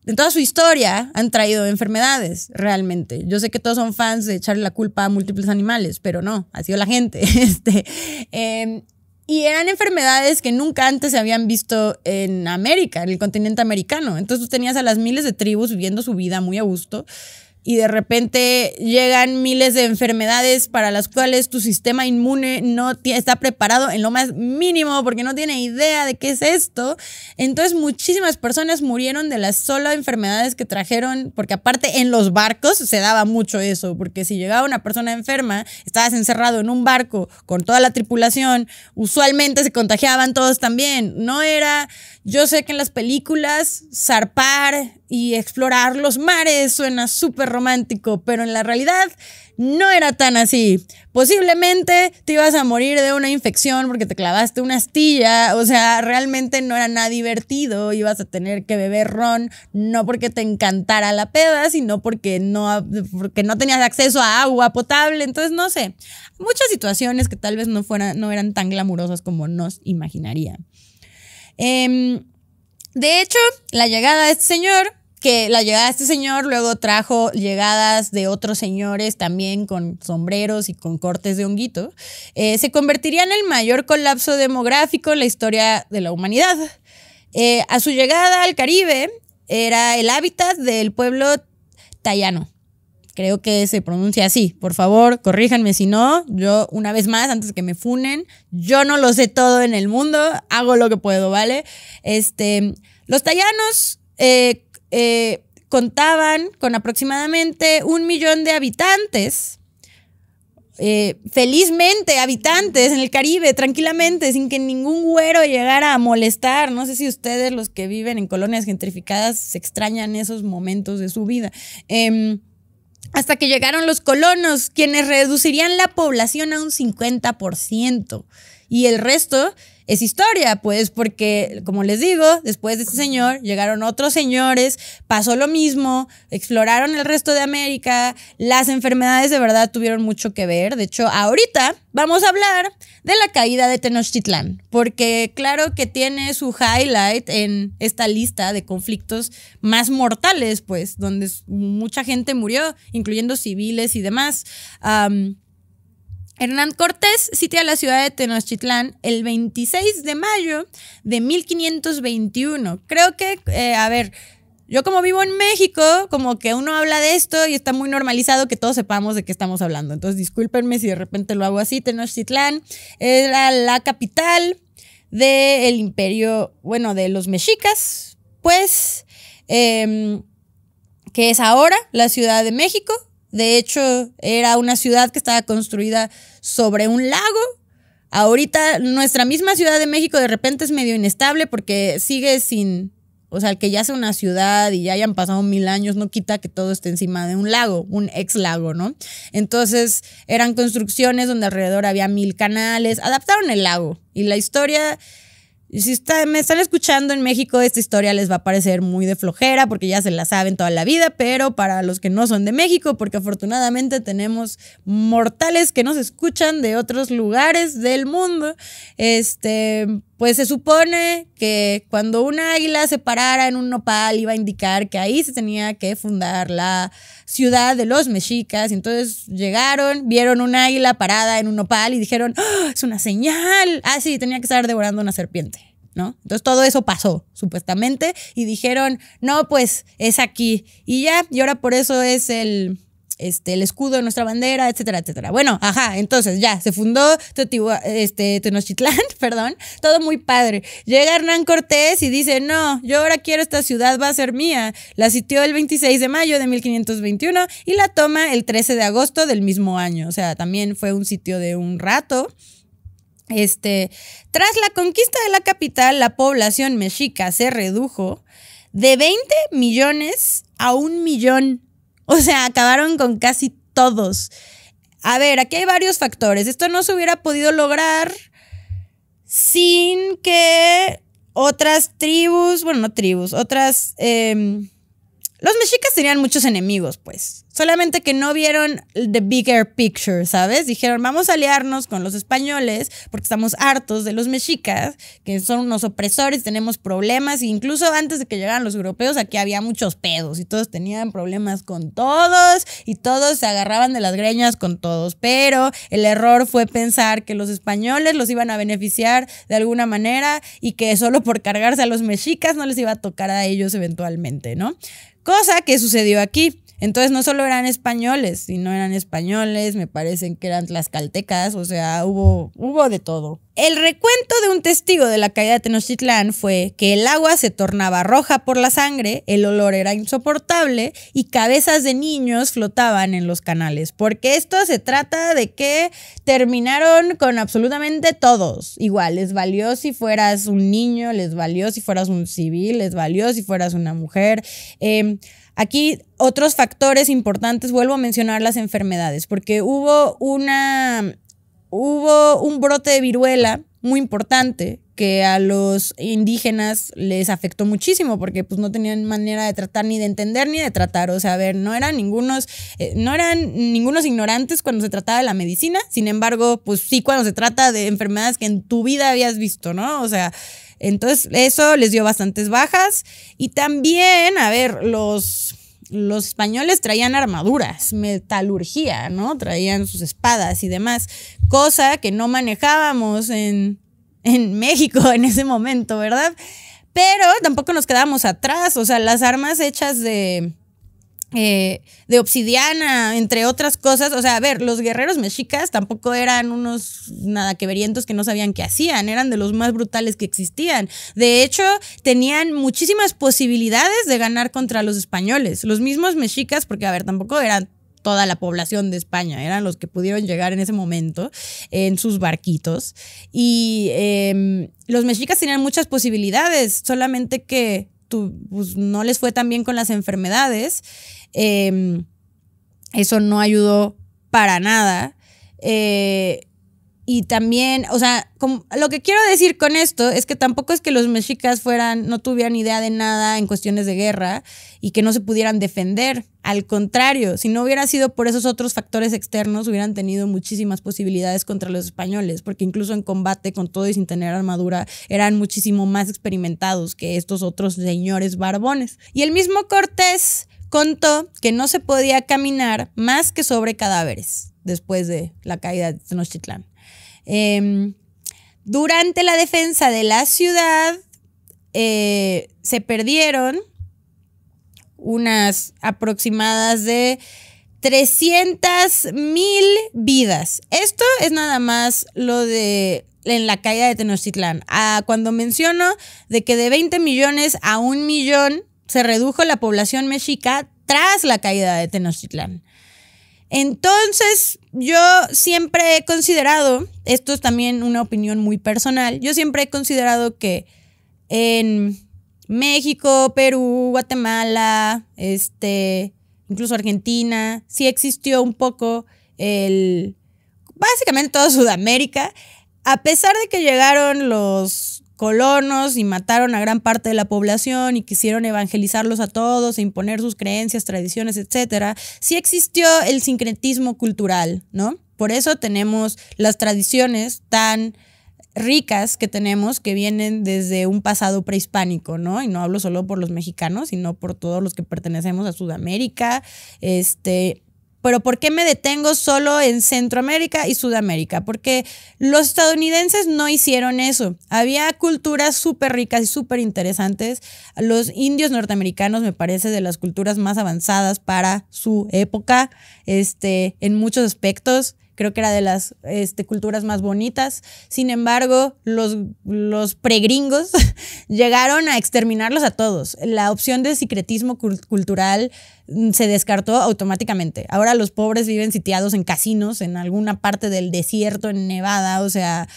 en toda su historia, han traído enfermedades, realmente. Yo sé que todos son fans de echarle la culpa a múltiples animales, pero no, ha sido la gente. Y eran enfermedades que nunca antes se habían visto en América, en el continente americano. Entonces tú tenías a las miles de tribus viviendo su vida muy a gusto, y de repente llegan miles de enfermedades para las cuales tu sistema inmune no está preparado en lo más mínimo porque no tiene idea de qué es esto. Entonces muchísimas personas murieron de las solo enfermedades que trajeron, porque aparte en los barcos se daba mucho eso, porque si llegaba una persona enferma, estabas encerrado en un barco con toda la tripulación, usualmente se contagiaban todos también. No era, yo sé que en las películas zarpar y explorar los mares suena súper romántico, pero en la realidad no era tan así. Posiblemente te ibas a morir de una infección porque te clavaste una astilla. O sea, realmente no era nada divertido. Ibas a tener que beber ron, no porque te encantara la peda, sino porque no tenías acceso a agua potable. Entonces, no sé, muchas situaciones que tal vez no eran tan glamurosas como nos imaginarían. De hecho, la llegada de este señor luego trajo llegadas de otros señores también con sombreros y con cortes de honguito, se convertiría en el mayor colapso demográfico en la historia de la humanidad. A su llegada al Caribe era el hábitat del pueblo Taíno. Creo que se pronuncia así. Por favor, corríjanme si no. Yo, una vez más, antes de que me funen, yo no lo sé todo en el mundo. Hago lo que puedo, ¿vale? Los tayanos contaban con aproximadamente 1 millón de habitantes. felizmente habitantes en el Caribe, tranquilamente, sin que ningún güero llegara a molestar. No sé si ustedes, los que viven en colonias gentrificadas, se extrañan esos momentos de su vida. Hasta que llegaron los colonos, quienes reducirían la población a un 50%. Y el resto es historia, pues, porque, como les digo, después de este señor llegaron otros señores, pasó lo mismo, exploraron el resto de América, las enfermedades de verdad tuvieron mucho que ver. De hecho, ahorita vamos a hablar de la caída de Tenochtitlán, porque claro que tiene su highlight en esta lista de conflictos más mortales, pues, donde mucha gente murió, incluyendo civiles y demás. Hernán Cortés sitia la ciudad de Tenochtitlán el 26 de mayo de 1521. Creo que, yo como vivo en México, como que uno habla de esto y está muy normalizado que todos sepamos de qué estamos hablando. Entonces, discúlpenme si de repente lo hago así. Tenochtitlán era la capital del imperio, bueno, de los mexicas, pues, que es ahora la Ciudad de México. De hecho, era una ciudad que estaba construida sobre un lago. Ahorita nuestra misma Ciudad de México de repente es medio inestable porque sigue sin, o sea, el que ya sea una ciudad y ya hayan pasado 1000 años no quita que todo esté encima de un lago, un ex lago, ¿no? Entonces eran construcciones donde alrededor había 1000 canales, adaptaron el lago y la historia... Si me están escuchando en México, esta historia les va a parecer muy de flojera porque ya se la saben toda la vida, pero para los que no son de México, porque afortunadamente tenemos mortales que nos escuchan de otros lugares del mundo, pues se supone que cuando una águila se parara en un nopal iba a indicar que ahí se tenía que fundar la ciudad de los mexicas. Y entonces llegaron, vieron una águila parada en un nopal y dijeron, ¡oh, es una señal! Ah, sí, tenía que estar devorando una serpiente, ¿no? Entonces todo eso pasó, supuestamente, y dijeron, no, pues es aquí. Y ya, y ahora por eso es el escudo de nuestra bandera, etcétera, etcétera. Bueno, entonces ya, se fundó Tenochtitlán, perdón, todo muy padre. Llega Hernán Cortés y dice, no, yo ahora quiero esta ciudad, va a ser mía. La sitió el 26 de mayo de 1521 y la toma el 13 de agosto del mismo año. O sea, también fue un sitio de un rato. Tras la conquista de la capital, la población mexica se redujo de 20 millones a 1 millón. O sea, acabaron con casi todos. A ver, aquí hay varios factores. Esto no se hubiera podido lograr sin que otras tribus, bueno, no tribus, otras... los mexicas tenían muchos enemigos, pues. Solamente que no vieron the bigger picture, ¿sabes? Dijeron, vamos a aliarnos con los españoles porque estamos hartos de los mexicas, que son unos opresores, tenemos problemas. E incluso antes de que llegaran los europeos, aquí había muchos pedos y todos tenían problemas con todos y todos se agarraban de las greñas con todos. Pero el error fue pensar que los españoles los iban a beneficiar de alguna manera y que solo por cargarse a los mexicas no les iba a tocar a ellos eventualmente, ¿no? Cosa que sucedió aquí. Entonces no solo eran españoles, sino eran españoles, me parecen que eran tlaxcaltecas, o sea, hubo de todo. El recuento de un testigo de la caída de Tenochtitlán fue que el agua se tornaba roja por la sangre, el olor era insoportable y cabezas de niños flotaban en los canales. Porque esto se trata de que terminaron con absolutamente todos. Igual, les valió si fueras un niño, les valió si fueras un civil, les valió si fueras una mujer. Aquí otros factores importantes, vuelvo a mencionar las enfermedades, porque hubo un brote de viruela muy importante que a los indígenas les afectó muchísimo porque pues no tenían manera de tratar, ni de entender, ni de tratar. O sea, a ver, no eran ningunos ignorantes cuando se trataba de la medicina. Sin embargo, pues sí, cuando se trata de enfermedades que en tu vida habías visto, ¿no? O sea, entonces eso les dio bastantes bajas. Y también, a ver, los españoles traían armaduras, metalurgia, ¿no? Traían sus espadas y demás, cosa que no manejábamos en México en ese momento, ¿verdad? Pero tampoco nos quedamos atrás, o sea, las armas hechas de obsidiana, entre otras cosas. O sea, a ver, los guerreros mexicas tampoco eran unos nadaqueverientos que no sabían qué hacían, eran de los más brutales que existían. De hecho, tenían muchísimas posibilidades de ganar contra los españoles. Los mismos mexicas, porque a ver, tampoco eran toda la población de España, eran los que pudieron llegar en ese momento en sus barquitos. Y los mexicas tenían muchas posibilidades, solamente que pues, no les fue tan bien con las enfermedades. Eso no ayudó para nada. Y también, o sea, lo que quiero decir con esto es que tampoco es que los mexicas no tuvieran idea de nada en cuestiones de guerra y que no se pudieran defender. Al contrario, si no hubiera sido por esos otros factores externos, hubieran tenido muchísimas posibilidades contra los españoles, porque incluso en combate, con todo y sin tener armadura, eran muchísimo más experimentados que estos otros señores barbones. Y el mismo Cortés contó que no se podía caminar más que sobre cadáveres después de la caída de Tenochtitlán. Durante la defensa de la ciudad se perdieron unas aproximadas de 300,000 vidas. Esto es nada más lo de en la caída de Tenochtitlán. Cuando menciono de que de 20 millones a 1 millón se redujo la población mexica tras la caída de Tenochtitlán. Entonces, yo siempre he considerado, esto es también una opinión muy personal, yo siempre he considerado que en México, Perú, Guatemala, incluso Argentina, sí existió un poco básicamente toda Sudamérica, a pesar de que llegaron los colonos y mataron a gran parte de la población y quisieron evangelizarlos a todos e imponer sus creencias, tradiciones, etcétera, sí existió el sincretismo cultural, ¿no? Por eso tenemos las tradiciones tan ricas que tenemos que vienen desde un pasado prehispánico, ¿no? Y no hablo solo por los mexicanos, sino por todos los que pertenecemos a Sudamérica, Pero ¿por qué me detengo solo en Centroamérica y Sudamérica? Porque los estadounidenses no hicieron eso. Había culturas súper ricas y súper interesantes. Los indios norteamericanos me parece de las culturas más avanzadas para su época, en muchos aspectos. Creo que era de las culturas más bonitas. Sin embargo, los pregringos llegaron a exterminarlos a todos. La opción de secretismo cultural se descartó automáticamente. Ahora los pobres viven sitiados en casinos en alguna parte del desierto en Nevada. O sea,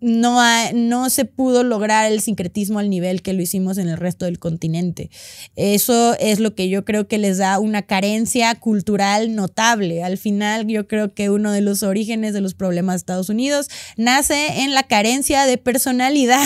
no se pudo lograr el sincretismo al nivel que lo hicimos en el resto del continente. Eso es lo que yo creo que les da una carencia cultural notable. Al final, yo creo que uno de los orígenes de los problemas de Estados Unidos nace en la carencia de personalidad,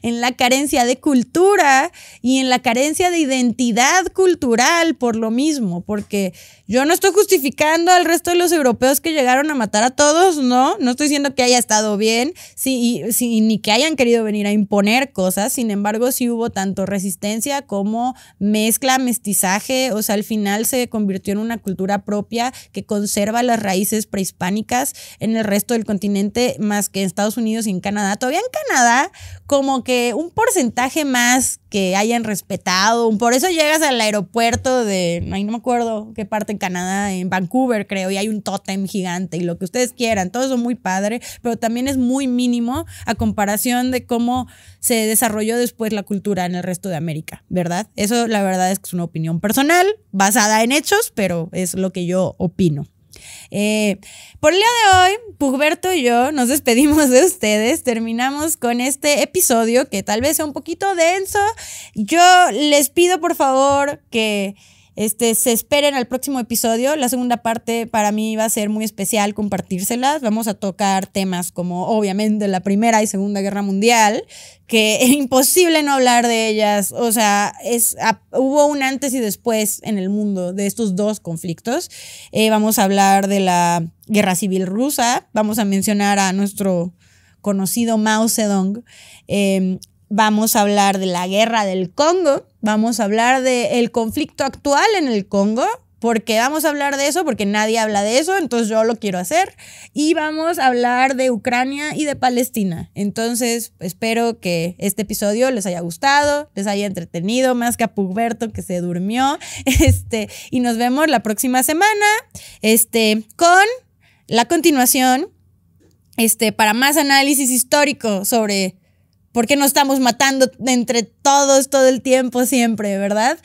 en la carencia de cultura y en la carencia de identidad cultural por lo mismo, porque yo no estoy justificando al resto de los europeos que llegaron a matar a todos, no estoy diciendo que haya estado bien, sí, ni que hayan querido venir a imponer cosas. Sin embargo, sí hubo tanto resistencia como mezcla, mestizaje. O sea, al final se convirtió en una cultura propia que conserva las raíces prehispánicas en el resto del continente, más que en Estados Unidos y en Canadá. Todavía en Canadá, como que un porcentaje más que hayan respetado. Por eso llegas al aeropuerto no me acuerdo qué parte en Canadá, en Vancouver creo, y hay un tótem gigante y lo que ustedes quieran, todo eso muy padre, pero también es muy mínimo a comparación de cómo se desarrolló después la cultura en el resto de América, ¿verdad? Eso la verdad es que es una opinión personal, basada en hechos, pero es lo que yo opino. Por el día de hoy, Pugberto y yo nos despedimos de ustedes. Terminamos con este episodio que tal vez sea un poquito denso. Yo les pido por favor que se esperen al próximo episodio. La segunda parte para mí va a ser muy especial compartírselas. Vamos a tocar temas como obviamente la Primera y Segunda Guerra Mundial, que es imposible no hablar de ellas. O sea, hubo un antes y después en el mundo de estos dos conflictos. Vamos a hablar de la Guerra Civil Rusa. Vamos a mencionar a nuestro conocido Mao Zedong. Vamos a hablar de la guerra del Congo, vamos a hablar del conflicto actual en el Congo, porque vamos a hablar de eso, porque nadie habla de eso, entonces yo lo quiero hacer, y vamos a hablar de Ucrania y de Palestina. Entonces espero que este episodio les haya gustado, les haya entretenido, más que a Pugberto que se durmió, y nos vemos la próxima semana, con la continuación, para más análisis histórico sobre ¿Por qué nos estamos matando entre todos todo el tiempo siempre, verdad?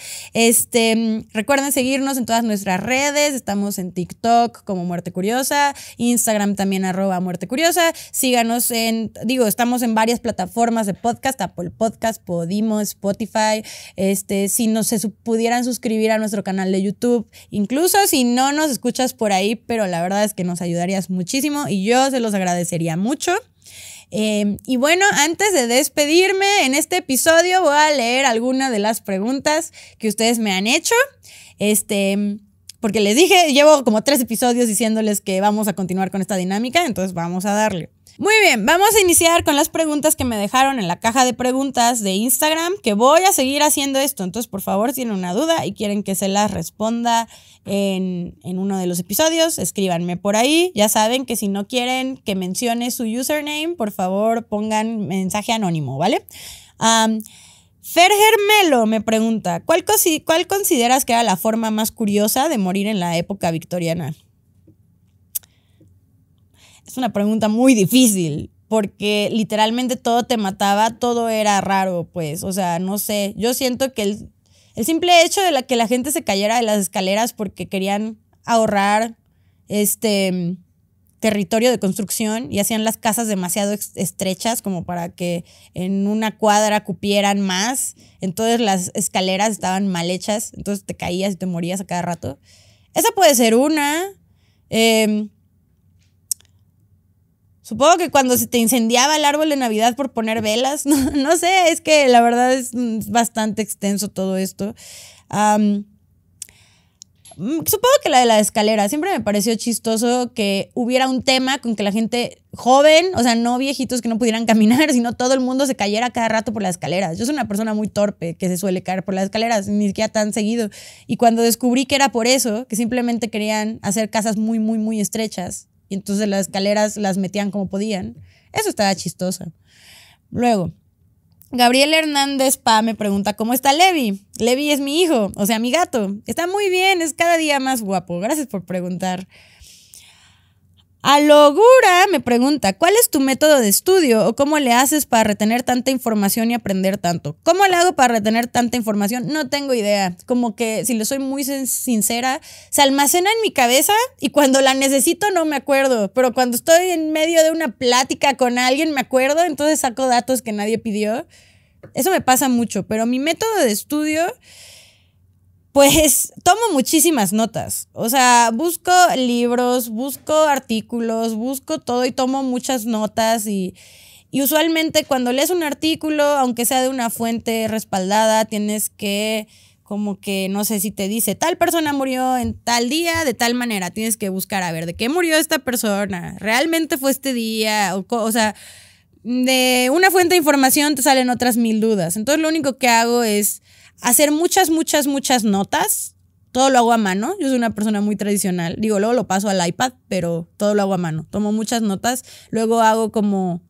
Recuerden seguirnos en todas nuestras redes. Estamos en TikTok como Muerte Curiosa, Instagram también @muertecuriosa. Síganos estamos en varias plataformas de podcast, Apple Podcast, Podimo, Spotify. Si se pudieran suscribir a nuestro canal de YouTube, incluso si no nos escuchas por ahí, pero la verdad es que nos ayudarías muchísimo y yo se los agradecería mucho. Y bueno, antes de despedirme, en este episodio voy a leer algunas de las preguntas que ustedes me han hecho. Porque les dije, llevo como 3 episodios diciéndoles que vamos a continuar con esta dinámica, entonces vamos a darle. Muy bien, vamos a iniciar con las preguntas que me dejaron en la caja de preguntas de Instagram, que voy a seguir haciendo esto. Entonces, por favor, si tienen una duda y quieren que se las responda en uno de los episodios, escríbanme por ahí. Ya saben que si no quieren que mencione su username, por favor, pongan mensaje anónimo, ¿vale? Ferger Melo me pregunta, ¿cuál consideras que era la forma más curiosa de morir en la época victoriana? Es una pregunta muy difícil, porque literalmente todo te mataba, todo era raro, pues. O sea, no sé, yo siento que el simple hecho de que la gente se cayera de las escaleras porque querían ahorrar territorio de construcción y hacían las casas demasiado estrechas como para que en una cuadra cupieran más. Entonces las escaleras estaban mal hechas, entonces te caías y te morías a cada rato. Esa puede ser una. Supongo que cuando se te incendiaba el árbol de Navidad por poner velas, no sé, es que la verdad es bastante extenso todo esto. Supongo que la de la escalera, siempre me pareció chistoso que hubiera un tema con que la gente joven, o sea, no viejitos que no pudieran caminar, sino todo el mundo se cayera cada rato por las escaleras. Yo soy una persona muy torpe que se suele caer por las escaleras, ni siquiera tan seguido. Y cuando descubrí que era por eso, que simplemente querían hacer casas muy, muy, muy estrechas, y entonces las escaleras las metían como podían, eso estaba chistoso. Luego, Gabriel Hernández Pa me pregunta, ¿cómo está Levi? Levi es mi hijo, o sea, mi gato. Está muy bien, es cada día más guapo. Gracias por preguntar. Alogura me pregunta, ¿cuál es tu método de estudio o cómo le haces para retener tanta información y aprender tanto? ¿Cómo le hago para retener tanta información? No tengo idea. Como que, si le soy muy sincera, se almacena en mi cabeza y cuando la necesito no me acuerdo. Pero cuando estoy en medio de una plática con alguien me acuerdo, entonces saco datos que nadie pidió. Eso me pasa mucho, pero mi método de estudio... Pues tomo muchísimas notas, o sea, busco libros, busco artículos, busco todo y tomo muchas notas y usualmente cuando lees un artículo, aunque sea de una fuente respaldada, tienes que como que, no sé si te dice, tal persona murió en tal día, de tal manera, tienes que buscar a ver de qué murió esta persona, realmente fue este día, o sea, de una fuente de información te salen otras 1000 dudas, entonces lo único que hago es hacer muchas notas. Todo lo hago a mano. Yo soy una persona muy tradicional. Digo, luego lo paso al iPad, pero todo lo hago a mano. Tomo muchas notas. Luego hago como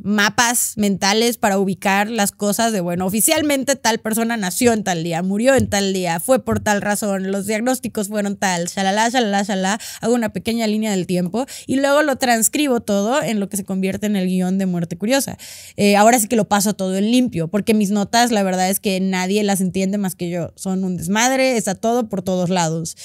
mapas mentales para ubicar las cosas de, bueno, oficialmente tal persona nació en tal día, murió en tal día, fue por tal razón, los diagnósticos fueron tal, shalala. Hago una pequeña línea del tiempo y luego lo transcribo todo en lo que se convierte en el guión de Muerte Curiosa. Ahora sí que lo paso todo en limpio, porque mis notas, la verdad es que nadie las entiende más que yo. Son un desmadre, está todo por todos lados.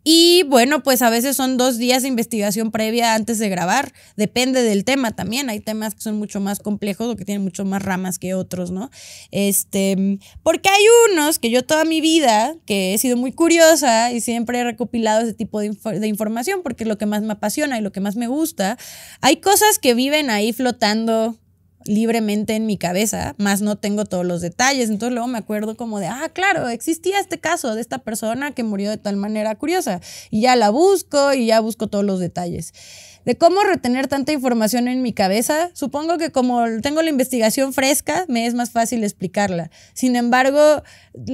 Y bueno, pues a veces son 2 días de investigación previa antes de grabar. Depende del tema también. Hay temas que son mucho más complejos o que tienen mucho más ramas que otros, ¿no? Porque hay unos que yo toda mi vida, que he sido muy curiosa y siempre he recopilado ese tipo de información porque es lo que más me apasiona y lo que más me gusta. Hay cosas que viven ahí flotando libremente en mi cabeza, más no tengo todos los detalles, entonces luego me acuerdo como de, claro, existía este caso de esta persona que murió de tal manera curiosa, y ya la busco y ya busco todos los detalles. De cómo retener tanta información en mi cabeza, supongo que como tengo la investigación fresca, me es más fácil explicarla. Sin embargo,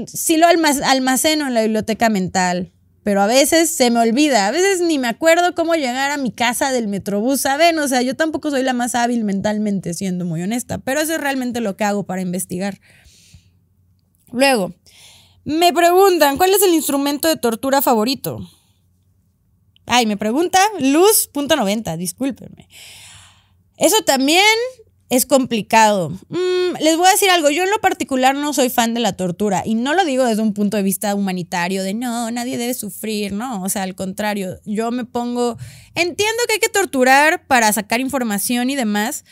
sí lo almaceno en la biblioteca mental, pero a veces se me olvida, a veces ni me acuerdo cómo llegar a mi casa del Metrobús, ¿saben? O sea, yo tampoco soy la más hábil mentalmente, siendo muy honesta, pero eso es realmente lo que hago para investigar. Luego, me preguntan, ¿cuál es el instrumento de tortura favorito? Me pregunta Luz.90, discúlpenme. Eso también Es complicado. Les voy a decir algo, yo en lo particular no soy fan de la tortura y no lo digo desde un punto de vista humanitario de no, nadie debe sufrir, no, o sea, al contrario, yo me pongo, entiendo que hay que torturar para sacar información y demás,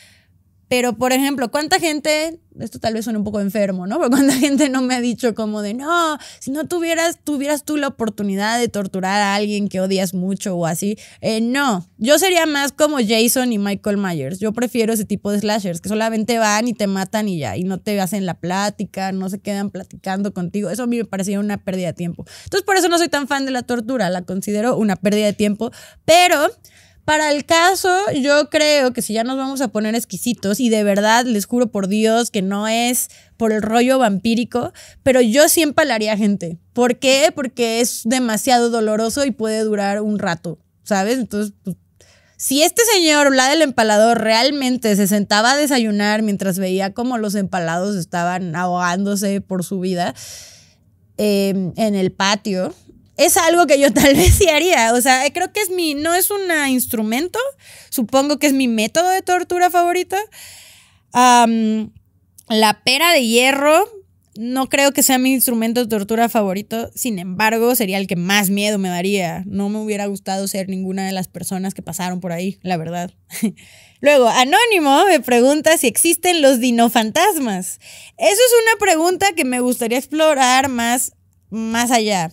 pero por ejemplo, ¿cuánta gente, esto tal vez suena un poco enfermo, ¿no? Pero ¿cuánta gente no me ha dicho como de no, si no tuvieras tú la oportunidad de torturar a alguien que odias mucho o así? No, yo sería más como Jason y Michael Myers. Yo prefiero ese tipo de slashers que solamente van y te matan y ya, y no te hacen la plática, no se quedan platicando contigo. Eso a mí me parecía una pérdida de tiempo. Entonces por eso no soy tan fan de la tortura, la considero una pérdida de tiempo, pero para el caso, yo creo que si ya nos vamos a poner exquisitos, y de verdad les juro por Dios que no es por el rollo vampírico, pero yo sí empalaría gente. ¿Por qué? Porque es demasiado doloroso y puede durar un rato, ¿sabes? Entonces, pues, si este señor, Vlad el Empalador, realmente se sentaba a desayunar mientras veía cómo los empalados estaban ahogándose por su vida en el patio, es algo que yo tal vez sí haría. O sea, creo que no es un instrumento, supongo que es mi método de tortura favorita. La pera de hierro no creo que sea mi instrumento de tortura favorito, sin embargo sería el que más miedo me daría. No me hubiera gustado ser ninguna de las personas que pasaron por ahí, la verdad. Luego, Anónimo me pregunta si existen los dinofantasmas. Eso es una pregunta que me gustaría explorar más allá.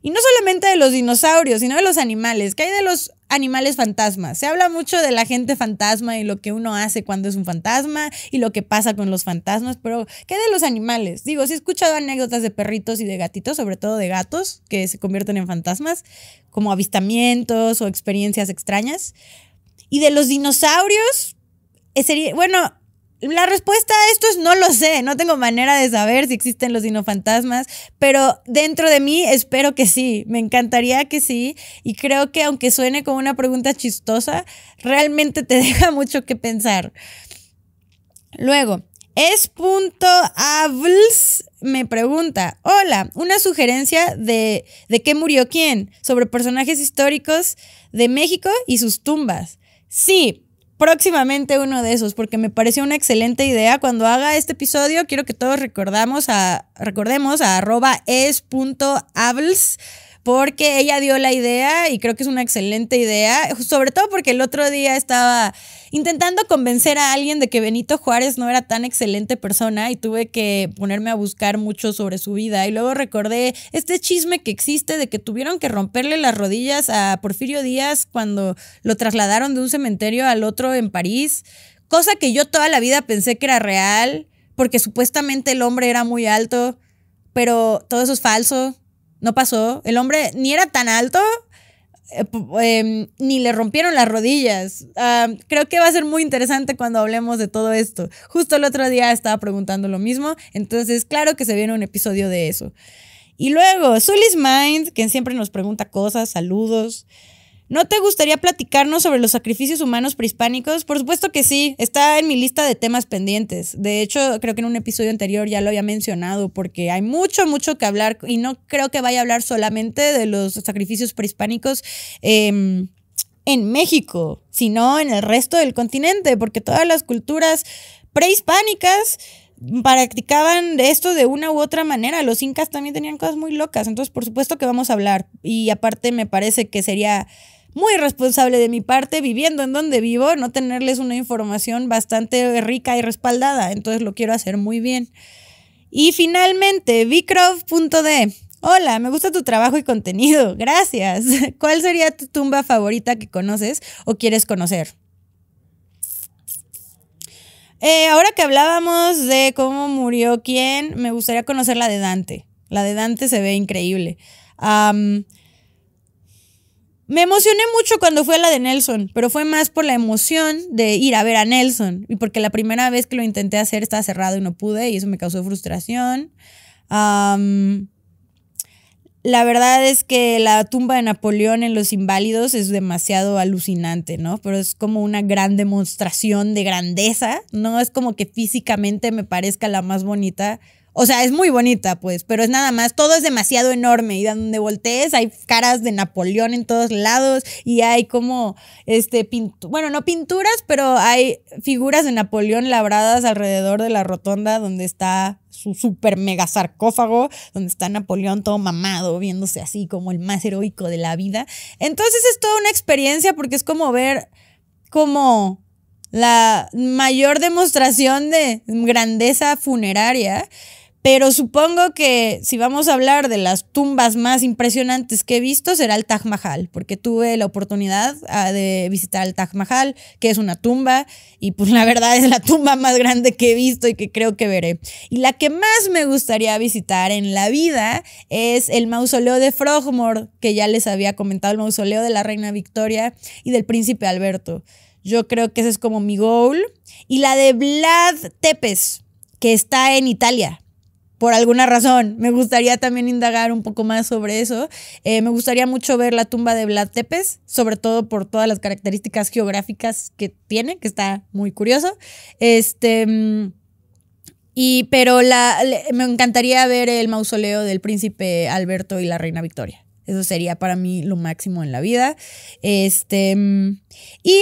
Y no solamente de los dinosaurios, sino de los animales. ¿Qué hay de los animales fantasmas? Se habla mucho de la gente fantasma y lo que uno hace cuando es un fantasma y lo que pasa con los fantasmas, pero ¿qué de los animales? Digo, sí he escuchado anécdotas de perritos y de gatitos, sobre todo de gatos, que se convierten en fantasmas, como avistamientos o experiencias extrañas. Y de los dinosaurios, bueno, la respuesta a esto es no lo sé, no tengo manera de saber si existen los dinofantasmas, pero dentro de mí espero que sí, me encantaría que sí, y creo que aunque suene como una pregunta chistosa, realmente te deja mucho que pensar. Luego, es.avls me pregunta, hola, una sugerencia de qué murió quién, sobre personajes históricos de México y sus tumbas. Sí, próximamente uno de esos, porque me pareció una excelente idea. Cuando haga este episodio, quiero que todos recordemos a @es.avls, porque ella dio la idea y creo que es una excelente idea, sobre todo porque el otro día estaba intentando convencer a alguien de que Benito Juárez no era tan excelente persona y tuve que ponerme a buscar mucho sobre su vida, y luego recordé este chisme que existe de que tuvieron que romperle las rodillas a Porfirio Díaz cuando lo trasladaron de un cementerio al otro en París, cosa que yo toda la vida pensé que era real porque supuestamente el hombre era muy alto, pero todo eso es falso. No pasó. El hombre ni era tan alto, ni le rompieron las rodillas. Creo que va a ser muy interesante cuando hablemos de todo esto. Justo el otro día estaba preguntando lo mismo, entonces claro que se viene un episodio de eso. Y luego, Sully's Mind, quien siempre nos pregunta cosas, saludos. ¿No te gustaría platicarnos sobre los sacrificios humanos prehispánicos? Por supuesto que sí, está en mi lista de temas pendientes. De hecho, creo que en un episodio anterior ya lo había mencionado, porque hay mucho que hablar, y no creo que vaya a hablar solamente de los sacrificios prehispánicos en México, sino en el resto del continente, porque todas las culturas prehispánicas practicaban esto de una u otra manera. Los incas también tenían cosas muy locas, entonces por supuesto que vamos a hablar. Y aparte me parece que sería muy irresponsable de mi parte, viviendo en donde vivo, no tenerles una información bastante rica y respaldada, entonces lo quiero hacer muy bien. Y finalmente, Vicrov.d. Hola, me gusta tu trabajo y contenido, gracias. ¿Cuál sería tu tumba favorita que conoces o quieres conocer? Ahora que hablábamos de cómo murió quién, me gustaría conocer la de Dante. La de Dante se ve increíble. Me emocioné mucho cuando fui a la de Nelson, pero fue más por la emoción de ir a ver a Nelson y porque la primera vez que lo intenté hacer estaba cerrado y no pude, y eso me causó frustración. La verdad es que la tumba de Napoleón en Los Inválidos es demasiado alucinante, ¿no? Pero es como una gran demostración de grandeza, no es como que físicamente me parezca la más bonita. O sea, es muy bonita, pues, pero es nada más, todo es demasiado enorme y donde voltees hay caras de Napoleón en todos lados y hay como, bueno, no pinturas, pero hay figuras de Napoleón labradas alrededor de la rotonda donde está su súper mega sarcófago, donde está Napoleón todo mamado, viéndose así como el más heroico de la vida. Entonces es toda una experiencia porque es como ver como la mayor demostración de grandeza funeraria. Pero supongo que si vamos a hablar de las tumbas más impresionantes que he visto, será el Taj Mahal, porque tuve la oportunidad de visitar el Taj Mahal, que es una tumba, y pues la verdad es la tumba más grande que he visto y que creo que veré. Y la que más me gustaría visitar en la vida es el mausoleo de Frogmore, que ya les había comentado, el mausoleo de la reina Victoria y del príncipe Alberto. Yo creo que ese es como mi goal. Y la de Vlad Tepes, que está en Italia. Por alguna razón, me gustaría también indagar un poco más sobre eso. Me gustaría mucho ver la tumba de Vlad Tepes, sobre todo por todas las características geográficas que tiene, que está muy curioso. Pero me encantaría ver el mausoleo del príncipe Alberto y la reina Victoria. Eso sería para mí lo máximo en la vida. Y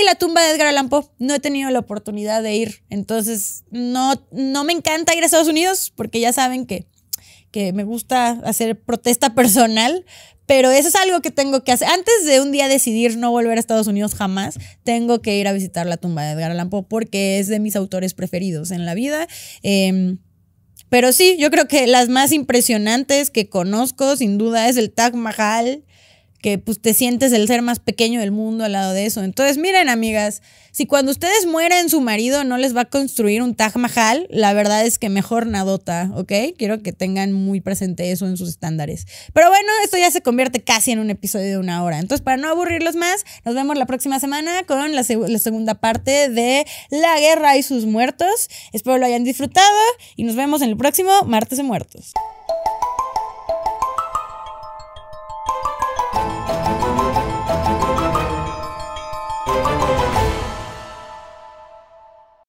la tumba de Edgar Allan Poe. No he tenido la oportunidad de ir. Entonces, no me encanta ir a Estados Unidos porque ya saben que me gusta hacer protesta personal. Pero eso es algo que tengo que hacer. Antes de un día decidir no volver a Estados Unidos jamás, tengo que ir a visitar la tumba de Edgar Allan Poe porque es de mis autores preferidos en la vida. Pero sí, yo creo que las más impresionantes que conozco, sin duda, es el Taj Mahal, que pues te sientes el ser más pequeño del mundo al lado de eso. Entonces, miren, amigas, si cuando ustedes mueren su marido no les va a construir un Taj Mahal, la verdad es que mejor nadota, ¿ok? Quiero que tengan muy presente eso en sus estándares. Pero bueno, esto ya se convierte casi en un episodio de 1 hora. Entonces, para no aburrirlos más, nos vemos la próxima semana con la segunda parte de La Guerra y sus muertos. Espero lo hayan disfrutado y nos vemos en el próximo Martes de Muertos.